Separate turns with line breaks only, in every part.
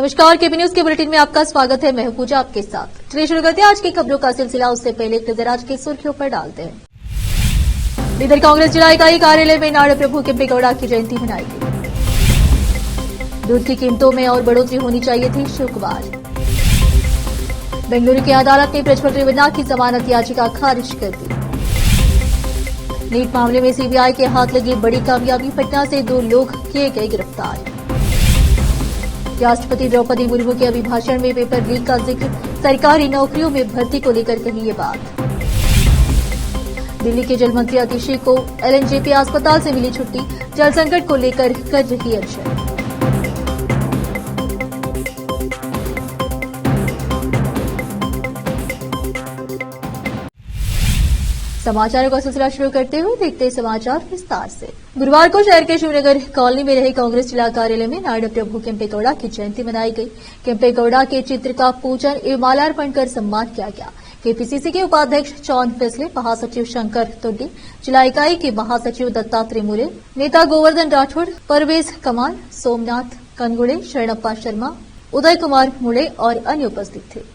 नमस्कार, KP news के bulletin में आपका स्वागत है। मैं हूं पूजा आपके साथ। चलिए शुरू करते हैं आज की खबरों का सिलसिला। उससे पहले एक नजर आज की सुर्खियों पर डालते हैं। इधर कांग्रेस जिला इकाई कार्यालय में नाड़ प्रभु केम्पेगौड़ा की जयंती मनाई गई। दूध की कीमतों में और बढ़ोतरी होनी चाहिए थी, शिव कुमार। बेंगलुरु की अदालत ने प्रज्वल रेवन्ना की जमानत याचिका खारिज कर दी। नीट मामले में सीबीआई के हाथ लगी बड़ी कामयाबी, पटना से 2 लोग किए गए गिरफ्तार। राष्ट्रपति द्रौपदी मुर्मू के अभिभाषण में पेपर लीक का जिक्र, सरकारी नौकरियों में भर्ती को लेकर कही ये बात। दिल्ली के जल मंत्री अतिशी को एलएनजेपी अस्पताल से मिली छुट्टी, जल संकट को लेकर कर रही अड़चन। समाचारों का सिलसिला शुरू करते हुए देखते हैं समाचार विस्तार से। गुरुवार को शहर के शिवनगर कॉलोनी में रहे कांग्रेस जिला कार्यालय में नाड़ प्रभु केम्पेगौड़ा की जयंती मनाई गई। केम्पेगौड़ा के चित्र का पूजन एवं माल्यार्पण कर सम्मान किया गया। केपीसीसी के उपाध्यक्ष जॉन फेस्ले, महासचिव शंकर तुड्डी, जिला इकाई के महासचिव दत्तात्रेय मुले, नेता गोवर्धन राठौड़, परवेज कमार, सोमनाथ कनगुड़े, शरणप्पा शर्मा, उदय कुमार मुड़े और अन्य उपस्थित थे।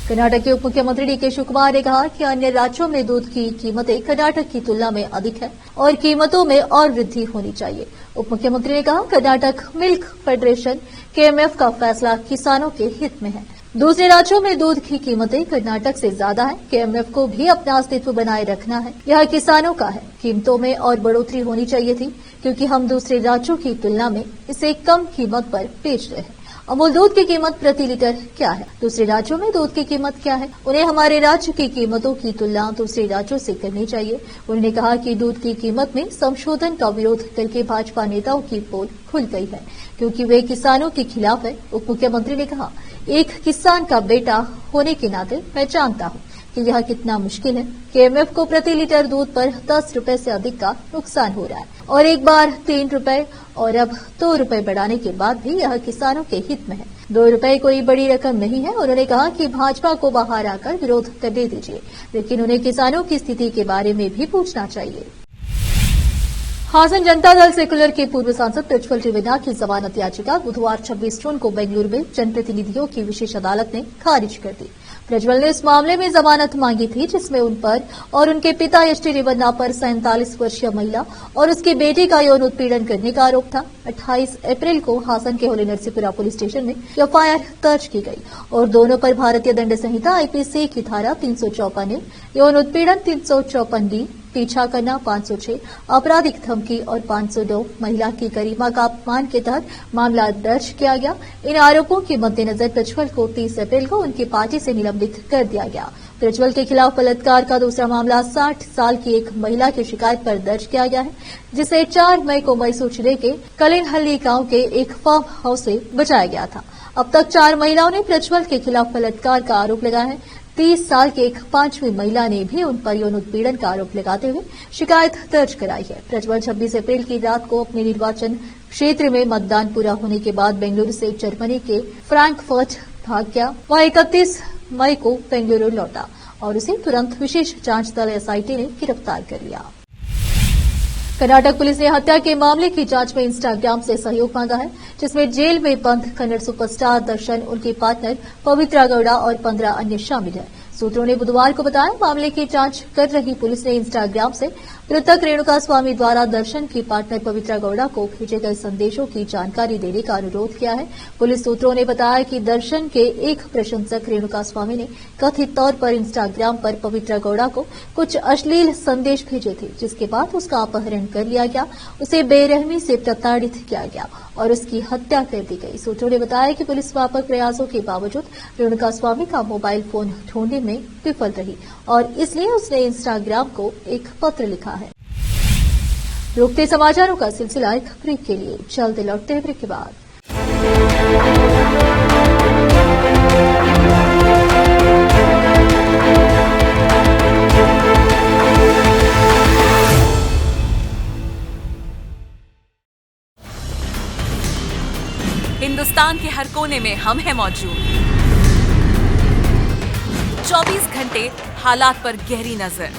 कर्नाटक के उप मुख्यमंत्री डीके शिवकुमार ने कहा कि अन्य राज्यों में दूध की कीमतें कर्नाटक की तुलना में अधिक है और कीमतों में और वृद्धि होनी चाहिए। उप मुख्यमंत्री ने कहा, कर्नाटक मिल्क फेडरेशन केएमएफ का फैसला किसानों के हित में है। दूसरे राज्यों में दूध की कीमतें कर्नाटक से ज्यादा है। केएमएफ को भी अपना अस्तित्व बनाए रखना है। यह किसानों का है। कीमतों में और बढ़ोतरी होनी चाहिए थी, क्योंकि हम दूसरे राज्यों की तुलना में इसे कम कीमत पर बेच रहे हैं। अमूल दूध की कीमत प्रति लीटर क्या है? दूसरे राज्यों में दूध की कीमत क्या है? उन्हें हमारे राज्य की कीमतों की तुलना दूसरे राज्यों से करनी चाहिए। उन्होंने कहा कि दूध की कीमत में संशोधन का विरोध करके भाजपा नेताओं की पोल खुल गई है, क्योंकि वे किसानों के खिलाफ है। उप मुख्यमंत्री ने कहा, एक किसान का बेटा होने के नाते मैं जानता हूं कि यह कितना मुश्किल है। केएमएफ को प्रति लीटर दूध पर 10 रुपए से अधिक का नुकसान हो रहा है और एक बार 3 रुपए और अब 2 रुपए बढ़ाने के बाद भी यह किसानों के हित में है। 2 रुपए कोई बड़ी रकम नहीं है। उन्होंने कहा कि भाजपा को बाहर आकर विरोध करने दीजिए, लेकिन उन्हें किसानों की स्थिति के बारे में भी पूछना चाहिए। हासन जनता दल सेकुलर के पूर्व सांसद प्रज्वल रेवन्ना की जमानत याचिका बुधवार 26 जून को बेंगलुरु में जनप्रतिनिधियों की विशेष अदालत ने खारिज कर दी। प्रज्वल ने इस मामले में जमानत मांगी थी, जिसमें उन पर और उनके पिता एसटी रेवन्ना पर 47 वर्षीय महिला और उसकी बेटी का यौन उत्पीड़न करने का आरोप था। 28 अप्रैल को हासन के होली नरसीपुरा पुलिस स्टेशन में एफआईआर दर्ज की गई और दोनों पर भारतीय दंड संहिता आईपीसी की धारा 354, यौन उत्पीड़न 354D, पीछा करना 506, आपराधिक धमकी और 509, महिला की गरिमा का अपमान के तहत मामला दर्ज किया गया। इन आरोपों के मद्देनजर प्रज्वल को 30 अप्रैल को उनकी पार्टी से निलंबित कर दिया गया। प्रज्वल के खिलाफ बलात्कार का दूसरा मामला 60 साल की एक महिला की शिकायत पर दर्ज किया गया है, जिसे 4 मई को मैसूर जिले के कलिनहल्ली गांव के एक फार्म हाउस से बचाया गया था। अब तक 4 महिलाओं ने प्रज्वल के खिलाफ बलात्कार का आरोप लगाया है। 30 साल की एक 5वीं महिला ने भी उन पर यौन उत्पीड़न का आरोप लगाते हुए शिकायत दर्ज कराई है। प्रज्वल 26 अप्रैल की रात को अपने निर्वाचन क्षेत्र में मतदान पूरा होने के बाद बेंगलुरु से जर्मनी के फ्रैंकफर्ट भाग गया। वह 31 मई को बेंगलुरु लौटा और उसे तुरंत विशेष जांच दल एसआईटी ने गिरफ्तार कर लिया। कर्नाटक पुलिस ने हत्या के मामले की जांच में इंस्टाग्राम से सहयोग मांगा है, जिसमें जेल में बंद कन्नड़ सुपरस्टार दर्शन, उनकी पार्टनर पवित्रा गौड़ा और 15 अन्य शामिल हैं। सूत्रों ने बुधवार को बताया, मामले की जांच कर रही पुलिस ने इंस्टाग्राम से मृतक रेणुका स्वामी द्वारा दर्शन की पार्टनर पवित्रा गौड़ा को भेजे गए संदेशों की जानकारी देने का अनुरोध किया है। पुलिस सूत्रों ने बताया कि दर्शन के एक प्रशंसक रेणुका स्वामी ने कथित तौर पर इंस्टाग्राम पर पवित्रा गौड़ा को कुछ अश्लील संदेश भेजे थे, जिसके बाद उसका अपहरण कर लिया गया, उसे बेरहमी से प्रताड़ित किया गया और उसकी हत्या कर दी गई। सूत्रों ने बताया कि पुलिस व्यापक प्रयासों के बावजूद रेणुका स्वामी का मोबाइल फोन ढूंढने में विफल रही और इसलिए उसने इंस्टाग्राम को एक पत्र लिखा है। रुकते समाचारों का सिलसिला एक ब्रेक के लिए, जल्द लौटते हैं ब्रेक के बाद।
हिंदुस्तान के हर कोने में हम हैं मौजूद। 24 घंटे हालात पर गहरी नजर,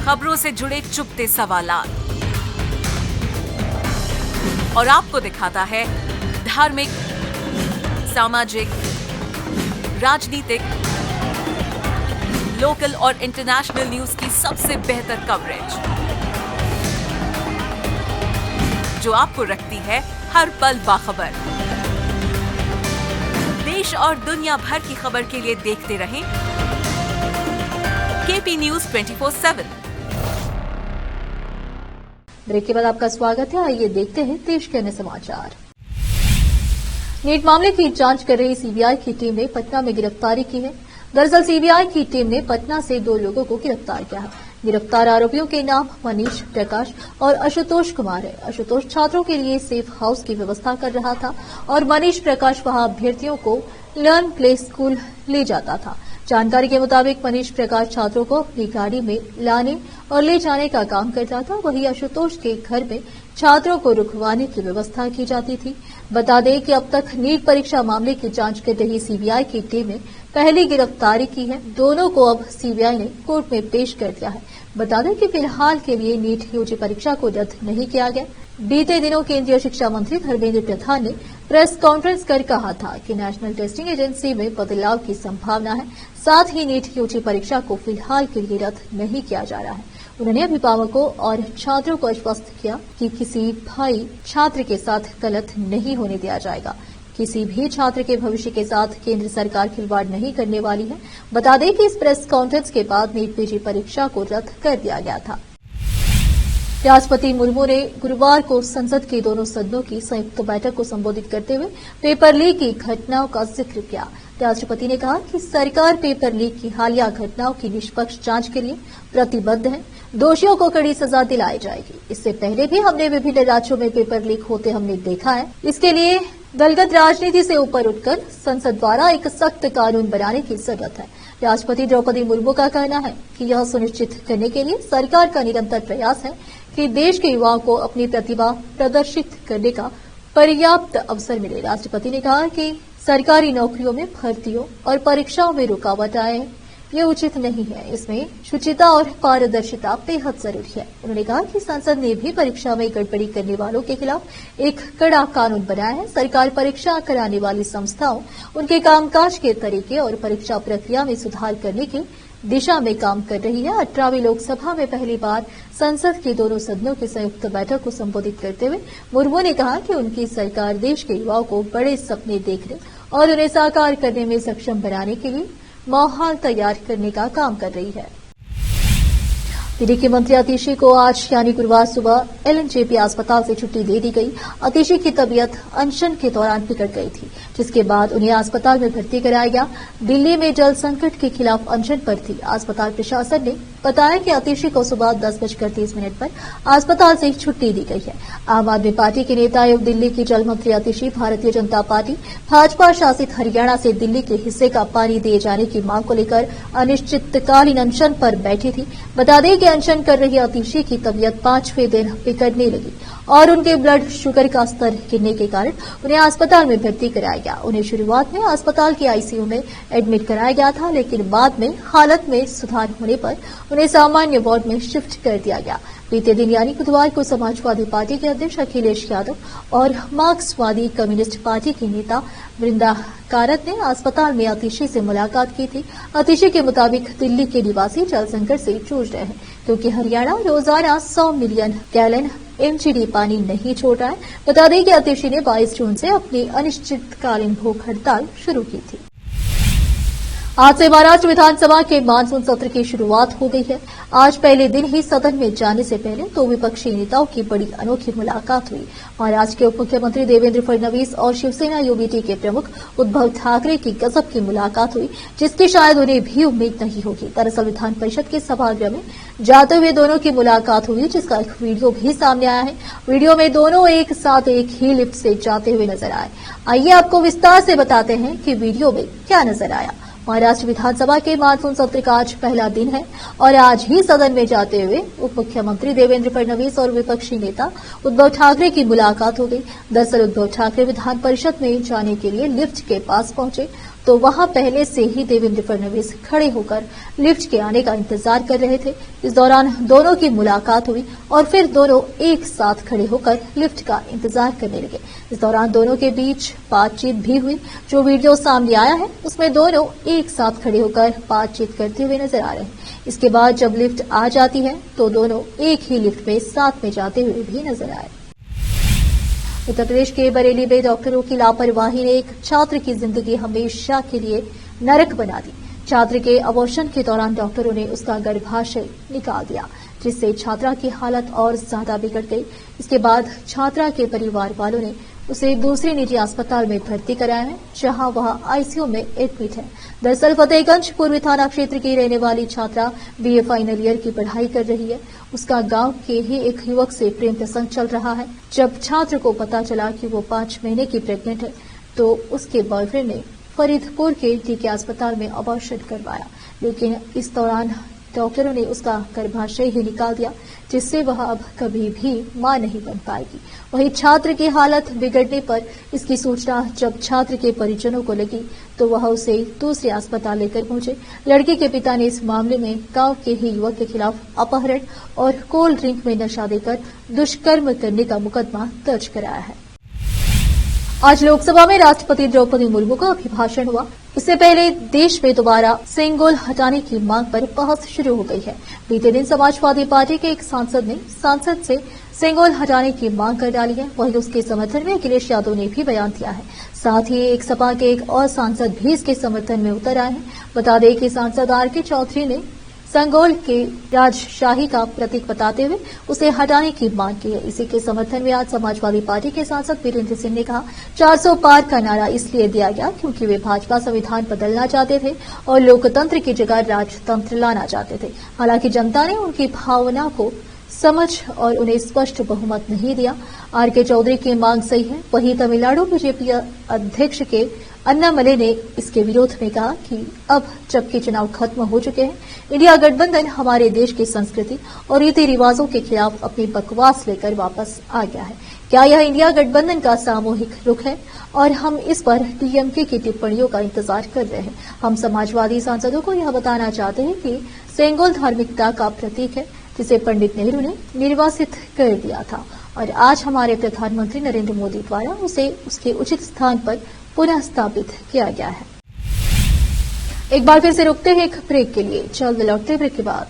खबरों से जुड़े चुपते सवालात, और आपको दिखाता है धार्मिक, सामाजिक, राजनीतिक, लोकल और इंटरनेशनल न्यूज की सबसे बेहतर कवरेज, जो आपको रखती है हर पल बाखबर। देश और दुनिया भर की खबर के लिए देखते रहें केपी न्यूज 24/7।
ब्रेक के बाद आपका स्वागत है। आइए देखते हैं देश के अन्य समाचार। नीट मामले की जांच कर रही सीबीआई की टीम ने पटना में गिरफ्तारी की है। दरअसल सीबीआई की टीम ने पटना से 2 लोगों को गिरफ्तार किया है। गिरफ्तार आरोपियों के नाम मनीष, प्रकाश और आशुतोष कुमार है। आशुतोष छात्रों के लिए सेफ हाउस की व्यवस्था कर रहा था और मनीष प्रकाश वहां अभ्यर्थियों को लर्न प्ले स्कूल ले जाता था। जानकारी के मुताबिक मनीष प्रकाश छात्रों को अपनी गाड़ी में लाने और ले जाने का काम करता था। वहीं आशुतोष के घर में छात्रों को रुकवाने की व्यवस्था की जाती थी। बता दें कि अब तक नीट परीक्षा मामले की जांच कर रही सीबीआई की टीम ने पहली गिरफ्तारी की है। दोनों को अब सीबीआई ने कोर्ट में पेश कर दिया है। बता दें कि फिलहाल के लिए नीट यूजी परीक्षा को रद्द नहीं किया गया। बीते दिनों केंद्रीय शिक्षा मंत्री धर्मेंद्र प्रधान ने प्रेस कॉन्फ्रेंस कर कहा था कि नेशनल टेस्टिंग एजेंसी में बदलाव की संभावना है। साथ ही नीट यूजी परीक्षा को फिलहाल के लिए रद्द नहीं किया जा रहा है। उन्होंने अभिभावकों और छात्रों को आश्वस्त किया कि किसी भाई छात्र के साथ गलत नहीं होने दिया जाएगा। किसी भी छात्र के भविष्य के साथ केंद्र सरकार खिलवाड़ नहीं करने वाली है। बता दें कि इस प्रेस कॉन्फ्रेंस के बाद नीट पीजी परीक्षा को रद्द कर दिया गया था। राष्ट्रपति मुर्मू ने गुरुवार को संसद के दोनों सदनों की संयुक्त बैठक को संबोधित करते हुए पेपर लीक की घटनाओं का जिक्र किया। राष्ट्रपति ने कहा कि सरकार पेपर लीक की हालिया घटनाओं की निष्पक्ष जांच के लिए प्रतिबद्ध है। दोषियों को कड़ी सजा दिलाई जाएगी। इससे पहले भी हमने विभिन्न राज्यों में पेपर लीक होते हमने देखा है। इसके लिए दलगत राजनीति से ऊपर उठकर संसद द्वारा एक सख्त कानून बनाने की जरूरत है। राष्ट्रपति द्रौपदी मुर्मू का कहना है कि यह सुनिश्चित करने के लिए सरकार का निरंतर प्रयास है कि देश के युवाओं को अपनी प्रतिभा प्रदर्शित करने का पर्याप्त अवसर मिले। राष्ट्रपति ने कहा कि सरकारी नौकरियों में भर्तियों और परीक्षाओं में रुकावट आए ये उचित नहीं है। इसमें शुचिता और पारदर्शिता बेहद जरूरी है। उन्होंने कहा कि संसद ने भी परीक्षा में गड़बड़ी करने वालों के खिलाफ एक कड़ा कानून बनाया है। सरकार परीक्षा कराने वाली संस्थाओं, उनके कामकाज के तरीके और परीक्षा प्रक्रिया में सुधार करने की दिशा में काम कर रही है। 18वीं लोकसभा में पहली बार संसद के दोनों सदनों की संयुक्त बैठक को संबोधित करते हुए मुर्मू ने कहा कि उनकी सरकार देश के युवाओं को बड़े सपने देखने और उन्हें साकार करने में सक्षम बनाने के लिए माहौल तैयार करने का काम कर रही है। दिल्ली की मंत्री अतिशी को आज यानी गुरुवार सुबह एलएनजेपी अस्पताल से छुट्टी दे दी गई। अतिशी की तबीयत अनशन के दौरान बिगड़ गई थी, जिसके बाद उन्हें अस्पताल में भर्ती कराया गया। दिल्ली में जल संकट के खिलाफ अनशन पर थी। अस्पताल प्रशासन ने बताया कि अतिशी को सुबह 10:30 पर अस्पताल से छुट्टी दी गई है। आम आदमी पार्टी के नेता एवं दिल्ली की जल मंत्री अतिशी भारतीय जनता पार्टी भाजपा शासित हरियाणा से दिल्ली के हिस्से का पानी दिए जाने की मांग को लेकर अनिश्चितकालीन अनशन पर बैठी थी। बता दें कि अनशन कर रही अतिशी की तबीयत 5वें दिन बिगड़ने लगी और उनके ब्लड शुगर का स्तर गिरने के कारण उन्हें अस्पताल में भर्ती कराया गया। उन्हें शुरुआत में अस्पताल के आईसीयू में एडमिट कराया गया था, लेकिन बाद में हालत में सुधार होने पर उन्हें सामान्य वार्ड में शिफ्ट कर दिया गया। बीते दिन यानी बुधवार को समाजवादी पार्टी के अध्यक्ष अखिलेश यादव और मार्क्सवादी कम्युनिस्ट पार्टी की नेता वृंदा कारत ने अस्पताल में अतिशी से मुलाकात की थी। अतिशी के मुताबिक दिल्ली के निवासी जल संकट से जूझ रहे हैं, क्योंकि हरियाणा रोजाना 100 मिलियन गैलन एमजीडी पानी नहीं छोड़ रहा है। बता दें कि अतिशी ने 22 जून से अपनी अनिश्चितकालीन भूख हड़ताल शुरू की थी। आज से महाराष्ट्र विधानसभा के मानसून सत्र की शुरुआत हो गई है। आज पहले दिन ही सदन में जाने से पहले 2 विपक्षी नेताओं की बड़ी अनोखी मुलाकात हुई। महाराष्ट्र के उप मुख्यमंत्री देवेंद्र फडणवीस और शिवसेना यूबीटी के प्रमुख उद्धव ठाकरे की गजब की मुलाकात हुई, जिसकी शायद उन्हें भी उम्मीद नहीं होगी। दरअसल विधान परिषद के सभागृह में जाते हुए दोनों की मुलाकात हुई, जिसका एक वीडियो भी सामने आया है। वीडियो में दोनों एक साथ एक ही लिफ्ट से जाते हुए नजर आए। आइए आपको विस्तार से बताते हैं कि वीडियो में क्या नजर आया। महाराष्ट्र विधानसभा के मानसून सत्र का आज पहला दिन है और आज ही सदन में जाते हुए उप मुख्यमंत्री देवेंद्र फडणवीस और विपक्षी नेता उद्धव ठाकरे की मुलाकात हो गई। दरअसल उद्धव ठाकरे विधान परिषद में जाने के लिए लिफ्ट के पास पहुंचे तो वहां पहले से ही देवेंद्र फडणवीस खड़े होकर लिफ्ट के आने का इंतजार कर रहे थे। इस दौरान दोनों की मुलाकात हुई और फिर दोनों एक साथ खड़े होकर लिफ्ट का इंतजार करने लगे। इस दौरान दोनों के बीच बातचीत भी हुई। जो वीडियो सामने आया है उसमें दोनों एक साथ खड़े होकर बातचीत करते हुए नजर आ रहे हैं। इसके बाद जब लिफ्ट आ जाती है तो दोनों एक ही लिफ्ट में साथ में जाते हुए भी नजर आए। उत्तर प्रदेश के बरेली में डॉक्टरों की लापरवाही ने एक छात्र की जिंदगी हमेशा के लिए नरक बना दी। छात्र के अबॉर्शन के दौरान डॉक्टरों ने उसका गर्भाशय निकाल दिया, जिससे छात्रा की हालत और ज्यादा बिगड़ गई। इसके बाद छात्रा के परिवार वालों ने उसे दूसरे निजी अस्पताल में भर्ती कराया है, जहां वह आईसीयू में एडमिट है। दरअसल फतेहगंज पूर्वी थाना क्षेत्र की रहने वाली छात्रा बीए फाइनल ईयर की पढ़ाई कर रही है। उसका गांव के ही एक युवक से प्रेम प्रसंग चल रहा है। जब छात्र को पता चला कि वो 5 महीने की प्रेग्नेंट है तो उसके बॉयफ्रेंड ने फरीदपुर के टीके अस्पताल में अबॉर्शन करवाया, लेकिन इस दौरान डॉक्टरों ने उसका गर्भाशय ही निकाल दिया, जिससे वह अब कभी भी मां नहीं बन पाएगी। वहीं छात्र की हालत बिगड़ने पर इसकी सूचना जब छात्र के परिजनों को लगी तो वह उसे दूसरे अस्पताल लेकर पहुंचे। लड़की के पिता ने इस मामले में गांव के ही युवक के खिलाफ अपहरण और कोल्ड ड्रिंक में नशा देकर दुष्कर्म करने का मुकदमा दर्ज कराया है। आज लोकसभा में राष्ट्रपति द्रौपदी मुर्मू का अभिभाषण हुआ। इससे पहले देश में दोबारा सेंगोल हटाने की मांग पर बहस शुरू हो गई है। बीते दिन समाजवादी पार्टी के एक सांसद ने संसद से सेंगोल हटाने की मांग कर डाली है। वहीं उसके समर्थन में अखिलेश यादव ने भी बयान दिया है। साथ ही एक सपा के एक और सांसद भी इसके समर्थन में उतर आए हैं। बता दें कि सांसद आर.के. चौधरी ने संगोल के राजशाही का प्रतीक बताते हुए उसे हटाने की मांग की है। इसी के समर्थन में आज समाजवादी पार्टी के सांसद वीरेंद्र सिंह ने कहा, 400 पार का नारा इसलिए दिया गया क्योंकि वे भाजपा संविधान बदलना चाहते थे और लोकतंत्र की जगह राजतंत्र लाना चाहते थे। हालांकि जनता ने उनकी भावना को समझ और उन्हें स्पष्ट बहुमत नहीं दिया। आर.के. चौधरी की मांग सही है। वहीं तमिलनाडु बीजेपी अध्यक्ष के अन्नामले ने इसके विरोध में कहा कि अब जबकि चुनाव खत्म हो चुके हैं, इंडिया गठबंधन हमारे देश की संस्कृति और रीति रिवाजों के खिलाफ अपनी बकवास लेकर वापस आ गया है। क्या यह इंडिया गठबंधन का सामूहिक रुख है? और हम इस पर डीएमके की टिप्पणियों का इंतजार कर रहे हैं। हम समाजवादी सांसदों को यह बताना चाहते हैं कि सेंगोल धार्मिकता का प्रतीक है, जिसे पंडित नेहरू ने निर्वासित कर दिया था और आज हमारे प्रधानमंत्री नरेंद्र मोदी द्वारा उसे उसके उचित स्थान पर पुनः स्थापित किया गया है। एक बार फिर से रुकते हैं एक ब्रेक के लिए, जल्द लौटते ब्रेक के बाद।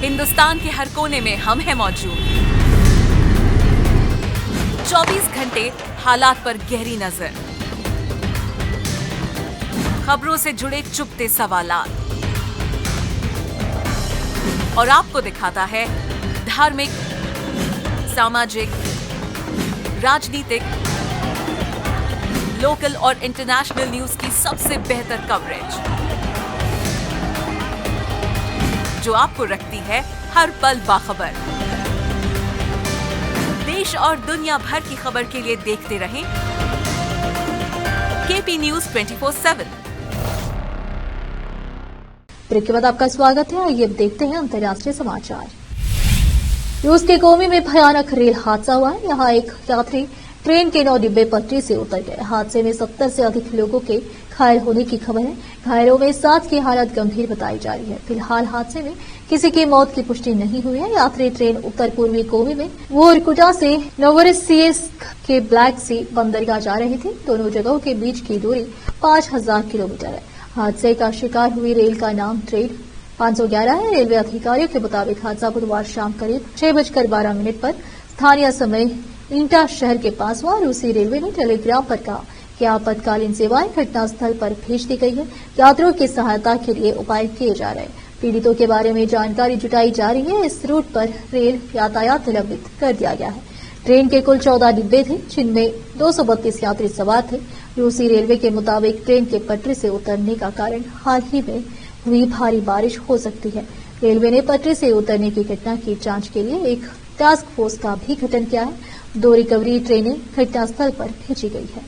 हिंदुस्तान के हर कोने में हम हैं मौजूद। 24 घंटे हालात पर गहरी नजर, खबरों से जुड़े चुपते सवालात और आपको दिखाता है धार्मिक, सामाजिक, राजनीतिक, लोकल और इंटरनेशनल न्यूज की सबसे बेहतर कवरेज, जो आपको रखती है हर पल बाखबर। देश और दुनिया भर की खबर के लिए देखते रहें केपी न्यूज 24/7।
ब्रेक के बाद आपका स्वागत है। आइए अब देखते हैं अंतर्राष्ट्रीय समाचार। रूस के कोमी में भयानक रेल हादसा हुआ है। यहाँ एक यात्री ट्रेन के 9 डिब्बे पटरी से उतर गए। हादसे में 70 से अधिक लोगों के घायल होने की खबर है। घायलों में 7 की हालत गंभीर बताई जा रही है। फिलहाल हादसे में किसी की मौत की पुष्टि नहीं हुई है। यात्री ट्रेन उत्तर पूर्वी कोमी में वोरकुटा से नोवोरोसिस्क के ब्लैक सी बंदरगाह जा रही थी। दोनों जगहों के बीच की दूरी 5000 किलोमीटर है। हादसे का शिकार हुई रेल का नाम ट्रेन 511 है। रेलवे अधिकारियों के मुताबिक हादसा बुधवार शाम करीब 6:12 पर स्थानीय समय इंटा शहर के पास हुआ। रूसी रेलवे ने टेलीग्राम पर कहा कि आपातकालीन सेवाएं घटनास्थल पर भेज दी गई है। यात्रियों की सहायता के लिए उपाय किए जा रहे हैं। पीड़ितों के बारे में जानकारी जुटाई जा रही है। इस रूट पर रेल यातायात निलंबित कर दिया गया है। ट्रेन के कुल 14 डिब्बे थे, जिनमें 232 यात्री सवार थे। रूसी रेलवे के मुताबिक ट्रेन के पटरी से उतरने का कारण हाल ही में हुई भारी बारिश हो सकती है। रेलवे ने पटरी से उतरने की घटना की जांच के लिए एक टास्क फोर्स का भी गठन किया है। 2 रिकवरी ट्रेनें घटनास्थल पर भेजी गई है।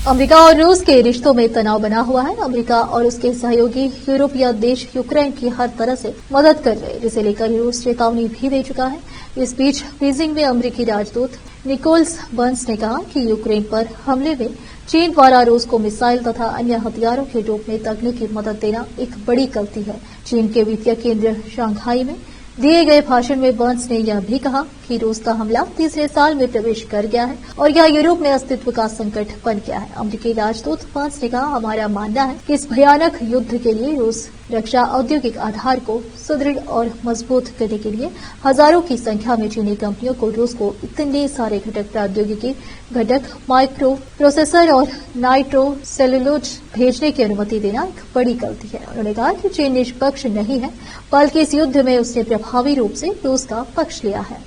अमेरिका और रूस के रिश्तों में तनाव बना हुआ है। अमेरिका और उसके सहयोगी यूरोपीय देश यूक्रेन की हर तरह से मदद कर रहे हैं, जिसे लेकर रूस चेतावनी भी दे चुका है। इस बीच बीजिंग में अमेरिकी राजदूत निकोलस बर्न्स ने कहा कि यूक्रेन पर हमले में चीन द्वारा रूस को मिसाइल तथा अन्य हथियारों के रूप में तकनीकी मदद देना एक बड़ी गलती है। चीन के वित्तीय केंद्र शंघाई में दिए गए भाषण में बर्न्स ने यह भी कहा कि रूस का हमला तीसरे साल में प्रवेश कर गया है और यह यूरोप में अस्तित्व का संकट बन गया है। अमेरिकी राजदूत बर्न्स ने कहा, हमारा मानना है कि इस भयानक युद्ध के लिए रूस रक्षा औद्योगिक आधार को सुदृढ़ और मजबूत करने के लिए हजारों की संख्या में चीनी कंपनियों को रूस को इतने सारे घटक प्रौद्योगिकी घटक माइक्रो प्रोसेसर और नाइट्रो सेलुलोज भेजने की अनुमति देना एक बड़ी गलती है। उन्होंने कहा कि चीन निष्पक्ष नहीं है, बल्कि इस युद्ध में उसने प्रभावी रूप से रूस का पक्ष लिया है।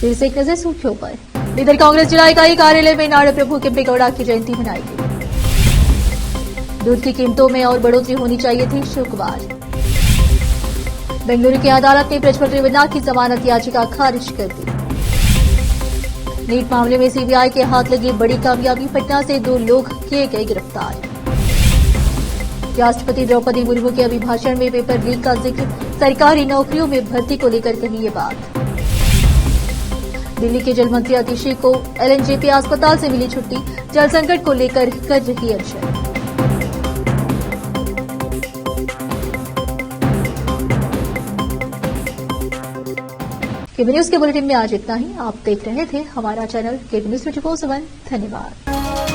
फिर से एक नजर सुर्खियों पर। इधर कांग्रेस जिला इकाई कार्यालय में नाड़ प्रभु केम्पेगौड़ा की जयंती मनाई गई। दूध की कीमतों में और बढ़ोतरी होनी चाहिए थी, शुक्रवार। बेंगलुरु की अदालत ने प्रज्वल रेवन्ना की जमानत याचिका खारिज कर दी। नीट मामले में सीबीआई के हाथ लगी बड़ी कामयाबी, पटना से 2 लोग किए गए गिरफ्तार। राष्ट्रपति द्रौपदी मुर्मू के अभिभाषण में पेपर लीक का जिक्र, सरकारी नौकरियों में भर्ती को लेकर कही ये बात। दिल्ली के जल मंत्री अतिशी को एलएनजेपी अस्पताल से मिली छुट्टी, जल संकट को लेकर कर रही अड़चन। केबी न्यूज के बुलेटिन में आज इतना ही। आप देख रहे थे हमारा चैनल केबी न्यूज 24/7। धन्यवाद।